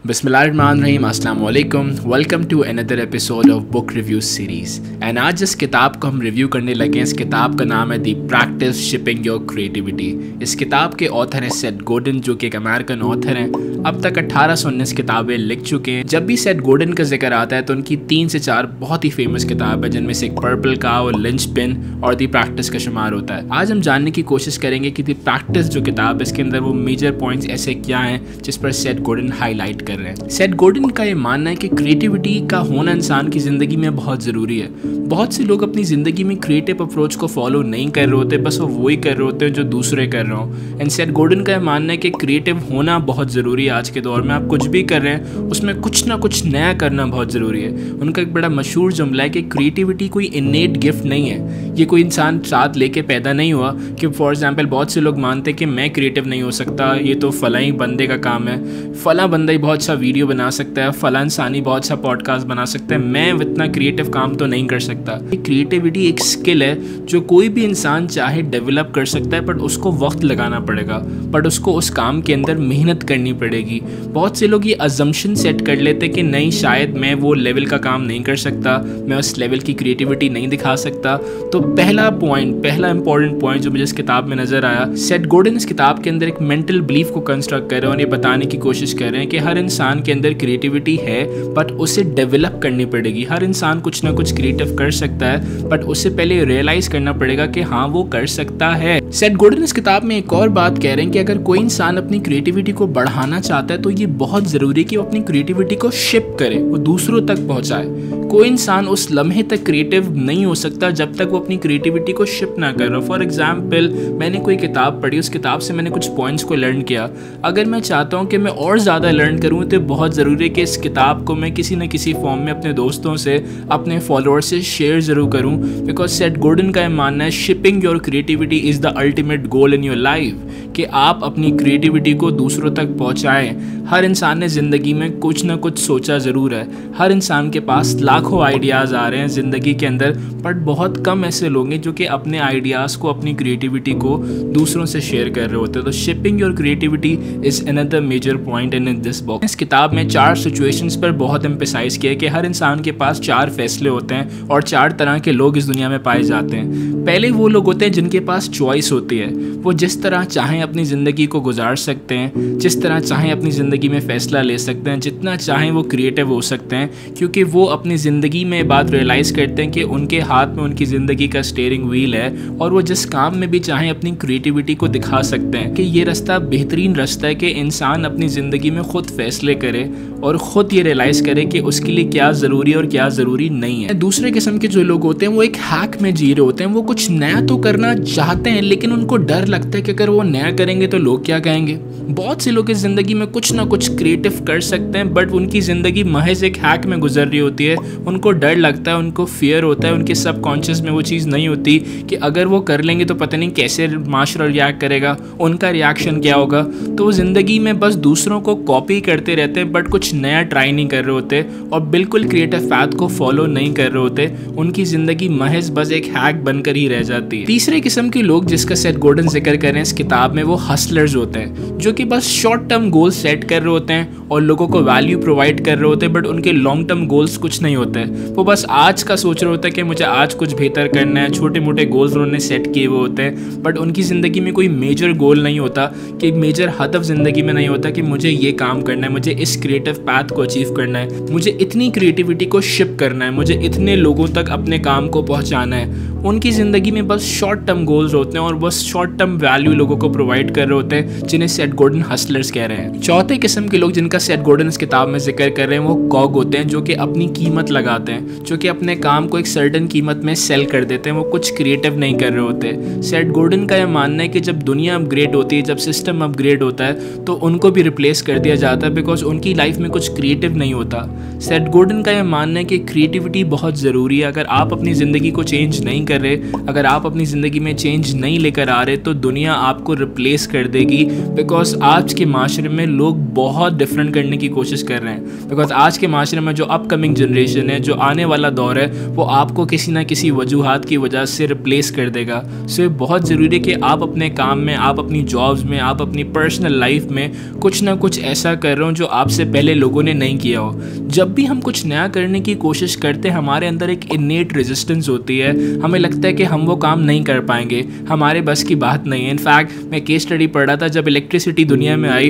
बिस्मिल्लाहिर्रहमानिर्रहीम, अस्सलाम वालेकुम। Welcome to another episode of book review series. And आज जिस किताब को हम रिव्यू करने लगे हैं, इस किताब का नाम है दी प्रैक्टिस शिपिंग योर क्रिएटिविटी। इस किताब के ऑथर हैं सेथ गोर्डन, जो कि एक अमेरिकन ऑथर हैं। अब तक 1819 किताबें लिख चुके हैं। जब भी सेथ गोर्डन का जिक्र आता है तो उनकी 3 से 4 बहुत ही फेमस किताब है, जिनमें से एक पर्पल काउ, लिंचपिन और दी प्रैक्टिस का शुमार होता है। आज हम जानने की कोशिश करेंगे कि दी प्रैक्टिस जो किताब है, इसके अंदर वो मेजर पॉइंट्स ऐसे क्या हैं जिस पर सेथ गोर्डन हाईलाइट कर रहे हैं। सेथ गोर्डन का ये मानना है कि क्रिएटिविटी का होना इंसान की ज़िंदगी में बहुत ज़रूरी है। बहुत से लोग अपनी ज़िंदगी में क्रिएटिव अप्रोच को फॉलो नहीं कर रहे होते, बस वो वही कर रहे होते हैं जो दूसरे कर रहे हो। एंड सेथ गोर्डन का ये मानना है कि क्रिएटिव होना बहुत ज़रूरी है। आज के दौर में आप कुछ भी कर रहे हैं, उसमें कुछ ना कुछ नया करना बहुत ज़रूरी है। उनका एक बड़ा मशहूर जुमला है कि क्रिएटिविटी कोई इनेट गिफ्ट नहीं है, ये कोई इंसान साथ लेके पैदा नहीं हुआ। कि फॉर एग्जाम्पल बहुत से लोग मानते हैं कि मैं क्रिएटिव नहीं हो सकता, ये तो फला ही बंदे का काम है, फला बंदा ही बहुत अच्छा वीडियो बना सकता है, फला इंसान ही बहुत अच्छा पॉडकास्ट बना सकता है, मैं इतना क्रिएटिव काम तो नहीं कर सकता। क्रिएटिविटी एक स्किल है जो कोई भी इंसान चाहे डेवलप कर सकता है, बट उसको वक्त लगाना पड़ेगा, बट उसको उस काम के अंदर मेहनत करनी पड़ेगी। बहुत से लोग ये अजम्पशन सेट कर लेते कि नहीं, शायद मैं वो लेवल का काम नहीं कर सकता, मैं उस लेवल की क्रिएटिविटी नहीं दिखा सकता। तो पहला इंपॉर्टेंट पॉइंट जो मुझे इस किताब में नजर आया, सेथ गोर्डन इस किताब के अंदर एक मेंटल बिलीफ को कंस्ट्रक्ट कर रहे हैं और ये बताने की कोशिश कर रहे हैं कि हर इंसान के अंदर क्रिएटिविटी है, बट उसे डेवलप करनी पड़ेगी। हर इंसान कुछ ना कुछ क्रिएटिव कर सकता है, बट उससे पहले रियलाइज करना पड़ेगा कि हाँ, वो कर सकता है। सेथ गोर्डन इस किताब में एक और बात कह रहे हैं कि अगर कोई इंसान अपनी क्रिएटिविटी को बढ़ाना चाहता है तो ये बहुत ज़रूरी है कि वो अपनी क्रिएटिविटी को शिप करे, वो दूसरों तक पहुँचाए। कोई इंसान उस लम्हे तक क्रिएटिव नहीं हो सकता जब तक वो अपनी क्रिएटिविटी को शिप ना कर रहा। फॉर एग्जाम्पल, मैंने कोई किताब पढ़ी, उस किताब से मैंने कुछ पॉइंट्स को लर्न किया। अगर मैं चाहता हूँ कि मैं और ज़्यादा लर्न करूँ तो बहुत ज़रूरी है कि इस किताब को मैं किसी न किसी फॉर्म में अपने दोस्तों से, अपने फॉलोअर्स से शेयर ज़रूर करूँ। बिकॉज सेथ गोर्डन का मानना है shipping your creativity is the ultimate goal in your life, कि आप अपनी क्रिएटिविटी को दूसरों तक पहुँचाएँ। हर इंसान ने ज़िंदगी में कुछ ना कुछ सोचा ज़रूर है। हर इंसान के पास लाखों आइडियाज़ आ रहे हैं ज़िंदगी के अंदर, बट बहुत कम ऐसे लोग हैं जो कि अपने आइडियाज़ को, अपनी क्रिएटिविटी को दूसरों से शेयर कर रहे होते हैं। तो shipping your creativity is another major point in this book. इस किताब में 4 सिचुएशंस पर बहुत एम्फसाइज किया है कि हर इंसान के पास 4 फैसले होते हैं और 4 तरह के लोग इस दुनिया में पाए जाते हैं। पहले वो लोग होते हैं जिनके पास चॉइस होती है, वो जिस तरह चाहें अपनी ज़िंदगी को गुजार सकते हैं, जिस तरह चाहें अपनी ज़िंदगी में फ़ैसला ले सकते हैं, जितना चाहें वो क्रिएटिव हो सकते हैं, क्योंकि वो अपनी ज़िंदगी में बात रियलाइज़ करते हैं कि उनके हाथ में उनकी ज़िंदगी का स्टीयरिंग व्हील है और वो जिस काम में भी चाहें अपनी क्रिएटिविटी को दिखा सकते हैं। कि ये रास्ता बेहतरीन रास्ता है कि इंसान अपनी ज़िंदगी में ख़ुद फैसले करे और ख़ुद ये रियलाइज़ करे कि उसके लिए क्या ज़रूरी है और क्या ज़रूरी नहीं है। दूसरे किस्म के जो लोग होते हैं वो एक हैक में जी रहे होते हैं। वो कुछ नया तो करना चाहते हैं, लेकिन उनको डर लगता है कि अगर वो नया करेंगे तो लोग क्या कहेंगे। बहुत से लोग इस ज़िंदगी में कुछ ना कुछ क्रिएटिव कर सकते हैं, बट उनकी ज़िंदगी महज एक हैक में गुजर रही होती है। उनको डर लगता है, उनको फियर होता है, उनके सबकॉन्शियस में वो चीज़ नहीं होती कि अगर वो कर लेंगे तो पता नहीं कैसे माशरा रिएक्ट करेगा, उनका रिएक्शन क्या होगा। तो वो ज़िंदगी में बस दूसरों को कॉपी करते रहते हैं, बट कुछ नया ट्राई नहीं कर रहे होते और बिल्कुल क्रिएटिव पाथ को फॉलो नहीं कर रहे होते। उनकी ज़िंदगी महज बस एक हैक बनकर ही रह जाती है। तीसरे किस्म के लोग जिसका सेथ गोर्डन जिक्र कर रहे हैं इस किताब में, वो हसलर्स होते हैं, जो कि बस शॉर्ट टर्म गोल सेट कर रहे होते हैं और लोगों को वैल्यू प्रोवाइड कर रहे होते हैं, बट उनके लॉन्ग टर्म गोल्स कुछ नहीं होते। वो बस आज का सोच रहे होते हैं कि मुझे आज कुछ बेहतर करना है। छोटे मोटे गोल्स उन्होंने सेट किए हुए होते हैं, बट उनकी ज़िंदगी में कोई मेजर गोल नहीं होता, कि एक मेजर हदफ ज़िंदगी में नहीं होता कि मुझे ये काम करना है, मुझे इस क्रिएटिव पाथ को अचीव करना है, मुझे इतनी क्रिएटिविटी को शिप करना है, मुझे इतने लोगों तक अपने काम को पहुँचाना है। उनकी ज़िंदगी में बस शॉर्ट टर्म गोल्स होते हैं और बस शॉर्ट टर्म वैल्यू लोगों को प्रोवाइड कर रहे होते हैं, जिन्हें सेथ गोर्डन हसलर्स कह रहे हैं। चौथे किस्म के लोग जिनका सेथ गोर्डन इस किताब में जिक्र कर रहे हैं, वो कॉग होते हैं, जो कि अपनी कीमत लगाते हैं, जो कि अपने काम को एक सर्टेन कीमत में सेल कर देते हैं। वो कुछ क्रिएटिव नहीं कर रहे होते। सेथ गोर्डन का यह मानना है कि जब दुनिया अपग्रेड होती है, जब सिस्टम अपग्रेड होता है, तो उनको भी रिप्लेस कर दिया जाता है, बिकॉज उनकी लाइफ में कुछ क्रिएटिव नहीं होता। सेथ गोर्डन का यह मानना है कि क्रिएटिविटी बहुत ज़रूरी है। अगर आप अपनी ज़िंदगी को चेंज नहीं कर रहे, अगर आप अपनी ज़िंदगी में चेंज नहीं लेकर आ रहे, तो दुनिया आपको रिप्लेस कर देगी। बिकॉज आज के माशरे में लोग बहुत डिफरेंट करने की कोशिश कर रहे हैं। बिकॉज आज के माशरे में जो अपकमिंग जनरेशन है, जो आने वाला दौर है, वो आपको किसी ना किसी वजूहात की वजह से रिप्लेस कर देगा। सो ये बहुत ज़रूरी है कि आप अपने काम में, आप अपनी जॉब्स में, आप अपनी पर्सनल लाइफ में कुछ ना कुछ ऐसा कर रहे हो जो आपसे पहले लोगों ने नहीं किया हो। जब भी हम कुछ नया करने की कोशिश करते हैं, हमारे अंदर एक इनेट रेजिस्टेंस होती है। हमें लगता है कि हम वो काम नहीं कर पाएंगे, हमारे बस की बात नहीं है। इनफैक्ट मैं केस स्टडी पढ़ रहा था, जब इलेक्ट्रिसिटी दुनिया में आई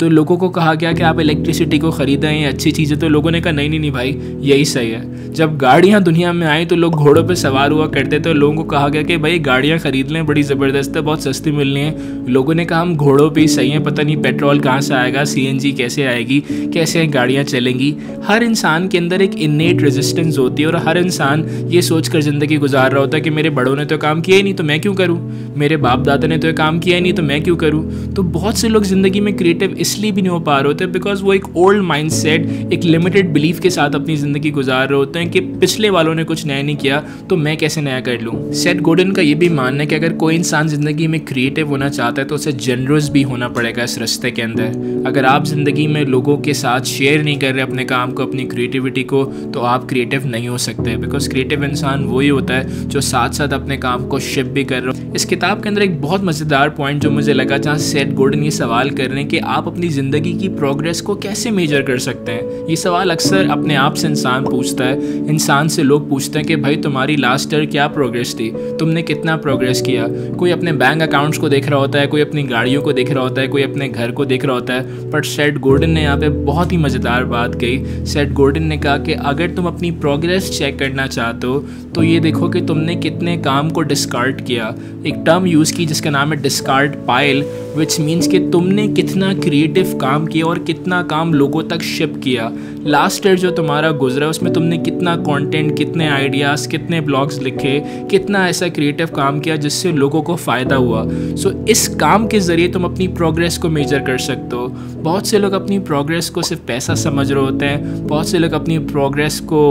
तो लोगों को कहा गया कि आप इलेक्ट्रिसिटी को ख़रीदें, ये अच्छी चीज़ है। तो लोगों ने कहा नहीं नहीं नहीं भाई, यही सही है। जब गाड़ियाँ दुनिया में आई तो लोग घोड़ों पे सवार हुआ करते थे। लोगों को कहा गया कि भाई गाड़ियाँ ख़रीद लें, बड़ी ज़बरदस्त है, बहुत सस्ती मिलनी है। लोगों ने कहा हम घोड़ों पे ही सही हैं, पता नहीं पेट्रोल कहाँ से आएगा, CNG कैसे आएगी, कैसे गाड़ियाँ चलेंगी। हर इंसान के अंदर एक इनेट रेजिस्टेंस होती है और हर इंसान ये सोच कर ज़िंदगी गुजार रहा होता है कि मेरे बड़ों ने तो काम किया ही नहीं तो मैं क्यों करूँ, मेरे बाप दादा ने तो ये काम किया ही नहीं तो मैं क्यों करूँ। तो बहुत से लोग ज़िंदगी में क्रिएटिव इसलिए भी नहीं हो पा रहे होते बिकॉज वो एक ओल्ड माइंडसेट, एक लिमिटेड बिलीफ के साथ अपनी ज़िंदगी गुजार रहे होते हैं कि पिछले वालों ने कुछ नया नहीं किया तो मैं कैसे नया कर लूँ। सेथ गोर्डन का ये भी मानना है कि अगर कोई इंसान ज़िंदगी में क्रिएटिव होना चाहता है तो उसे जनरस भी होना पड़ेगा इस रास्ते के अंदर। अगर आप ज़िंदगी में लोगों के साथ शेयर नहीं कर रहे अपने काम को, अपनी क्रिएटिविटी को, तो आप क्रिएटिव नहीं हो सकते। बिकॉज क्रिएटिव इंसान वही होता है जो साथ साथ अपने काम को शिप भी कर रहा हो। इस किताब के अंदर एक बहुत मज़ेदार पॉइंट जो मुझे लगा, जहाँ सेथ गोर्डन ये सवाल कर रहे हैं कि आप अपनी ज़िंदगी की प्रोग्रेस को कैसे मेजर कर सकते हैं। ये सवाल अक्सर अपने आप से इंसान पूछता है, इंसान से लोग पूछते हैं कि भाई तुम्हारी लास्ट ईयर क्या प्रोग्रेस थी, तुमने कितना प्रोग्रेस किया। कोई अपने बैंक अकाउंट्स को देख रहा होता है, कोई अपनी गाड़ियों को देख रहा होता है, कोई अपने घर को देख रहा होता है। बट सेथ गोर्डन ने यहाँ पे बहुत ही मज़ेदार बात कही। सेथ गोर्डन ने कहा कि अगर तुम अपनी प्रोग्रेस चेक करना चाहते हो तो ये देखो कि तुमने कितने काम को डिस्कार्ड किया। एक टर्म यूज़ की जिसका नाम है डिस्कार्ड पाइल, विच मीन्स कि तुमने कितना क्रिएटिव काम किया और कितना काम लोगों तक शिप किया। लास्ट ईयर जो तुम्हारा गुजरा उसमें तुमने कितना कंटेंट, कितने आइडियाज़, कितने ब्लॉग्स लिखे, कितना ऐसा क्रिएटिव काम किया जिससे लोगों को फ़ायदा हुआ। सो इस काम के ज़रिए तुम अपनी प्रोग्रेस को मेजर कर सकते हो। बहुत से लोग अपनी प्रोग्रेस को सिर्फ पैसा समझ रहे होते हैं, बहुत से लोग अपनी प्रोग्रेस को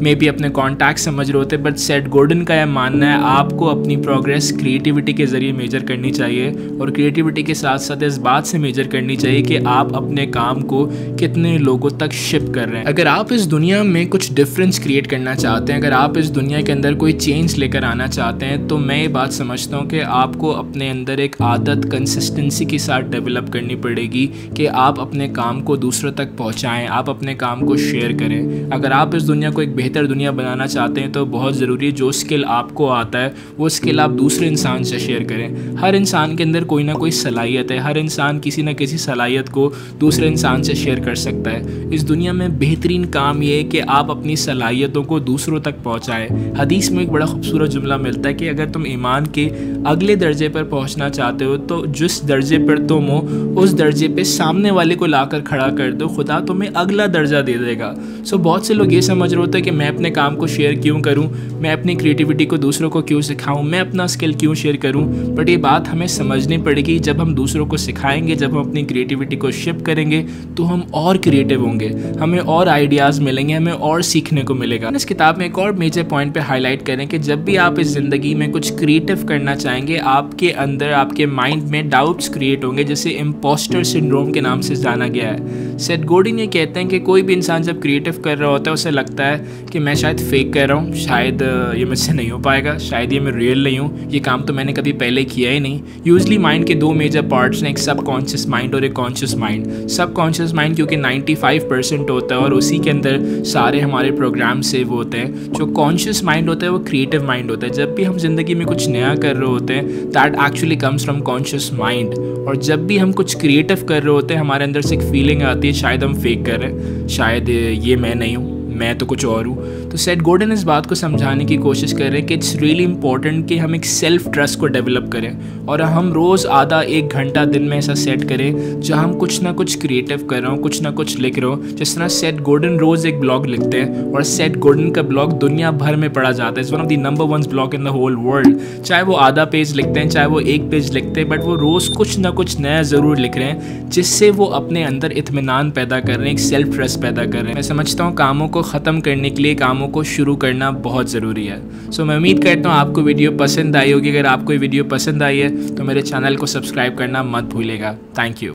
मे बी अपने कॉन्टैक्ट समझ रहे होते हैं। बट सेथ गोर्डन का यह मानना है आपको अपनी प्रोग्रेस क्रिएटिविटी के ज़रिए मेजर करनी चाहिए और क्रिएटिविटी के साथ साथ इस बात से मेजर करनी चाहिए कि आप अपने काम को कितने लोगों तक शिप कर रहे हैं। अगर आप इस दुनिया में कुछ डिफरेंस क्रिएट करना चाहते हैं, अगर आप इस दुनिया के अंदर कोई चेंज लेकर आना चाहते हैं, तो मैं ये बात समझता हूँ कि आपको अपने अंदर एक आदत कंसिस्टेंसी के साथ डेवलप करनी पड़ेगी कि आप अपने काम को दूसरों तक पहुँचाएँ, आप अपने काम को शेयर करें। अगर आप इस दुनिया को एक बेहतर दुनिया बनाना चाहते हैं तो बहुत ज़रूरी है जो स्किल आपको आता है वो स्किल आप दूसरे इंसान से शेयर करें। हर इंसान के अंदर कोई ना कोई सलाहियत है, हर इंसान किसी न किसी सलाहियत को दूसरे इंसान से शेयर कर सकता है। इस दुनिया में बेहतरीन काम ये है कि आप अपनी सलाहियतों को दूसरों तक पहुंचाएं। हदीस में एक बड़ा खूबसूरत जुमला मिलता है कि अगर तुम ईमान के अगले दर्जे पर पहुंचना चाहते हो तो जिस दर्जे पर तुम हो उस दर्जे पे सामने वाले को लाकर खड़ा कर दो, खुदा तुम्हें अगला दर्जा दे देगा। सो बहुत से लोग ये समझ रहे होते हैं कि मैं अपने काम को शेयर क्यों करूँ, मैं अपनी क्रिएटिविटी को दूसरों को क्यों सिखाऊँ, मैं अपना स्किल क्यों शेयर करूँ। बट ये बात हमें समझनी पड़ेगी, जब हम दूसरों को सिखाएंगे, जब हम अपनी क्रिएटिविटी को शिप करेंगे तो हम और क्रिएटिव होंगे, हमें और आइडियाज़ मिलेंगे, हमें और सीखने को मिलेगा। इस किताब में एक और मेजर पॉइंट पे हाईलाइट करें कि जब भी आप इस ज़िंदगी में कुछ क्रिएटिव करना चाहेंगे, आपके अंदर, आपके माइंड में डाउट्स क्रिएट होंगे, जिसे इम्पोस्टर सिंड्रोम के नाम से जाना गया है। सेथ गोर्डन ये कहते हैं कि कोई भी इंसान जब क्रिएटिव कर रहा होता है उसे लगता है कि मैं शायद फेक कर रहा हूँ, शायद ये मुझसे नहीं हो पाएगा, शायद ये मैं रियल नहीं हूँ, ये काम तो मैंने कभी पहले किया ही नहीं। यूजली माइंड के दो मेजर पार्ट्स हैं, एक सबकॉन्शियस माइंड और एक कॉन्शियस माइंड। सबकॉन्शियस माइंड क्योंकि 95% होता है और उसी के अंदर सारे हमारे प्रोग्राम सेव होते हैं। जो कॉन्शियस माइंड होता है वो क्रिएटिव माइंड होता है। जब भी हम जिंदगी में कुछ नया कर रहे होते हैं that actually comes from conscious mind. और जब भी हम कुछ क्रिएटिव कर रहे होते हैं हमारे अंदर से एक फीलिंग आती है शायद हम फेक कर रहे हैं, शायद ये मैं नहीं हूँ, मैं तो कुछ और हूँ। तो सेथ गोर्डन इस बात को समझाने की कोशिश कर रहे हैं कि इट्स रियली इंपॉर्टेंट कि हम एक सेल्फ ट्रस्ट को डेवलप करें और हम रोज़ आधा 1 घंटा दिन में ऐसा सेट करें जहाँ हम कुछ ना कुछ क्रिएटिव कर रहे हो, कुछ ना कुछ लिख रहे हो। जिस तरह सेथ गोर्डन रोज़ एक ब्लॉग लिखते हैं और सेथ गोर्डन का ब्लॉग दुनिया भर में पढ़ा जाता है। It's one of the number 1 blog in the whole world. चाहे वो आधा पेज लिखते हैं, चाहे वो 1 पेज लिखते हैं, बट वो रोज़ कुछ ना कुछ नया ज़रूर लिख रहे हैं जिससे वो अपने अंदर इत्मीनान पैदा कर रहे हैं, एक सेल्फ ट्रस्ट पैदा कर रहे हैं। मैं समझता हूँ कामों को ख़त्म करने के लिए कामों को शुरू करना बहुत ज़रूरी है। सो मैं उम्मीद करता हूँ आपको वीडियो पसंद आई होगी। अगर आपको ये वीडियो पसंद आई है तो मेरे चैनल को सब्सक्राइब करना मत भूलिएगा। Thank you.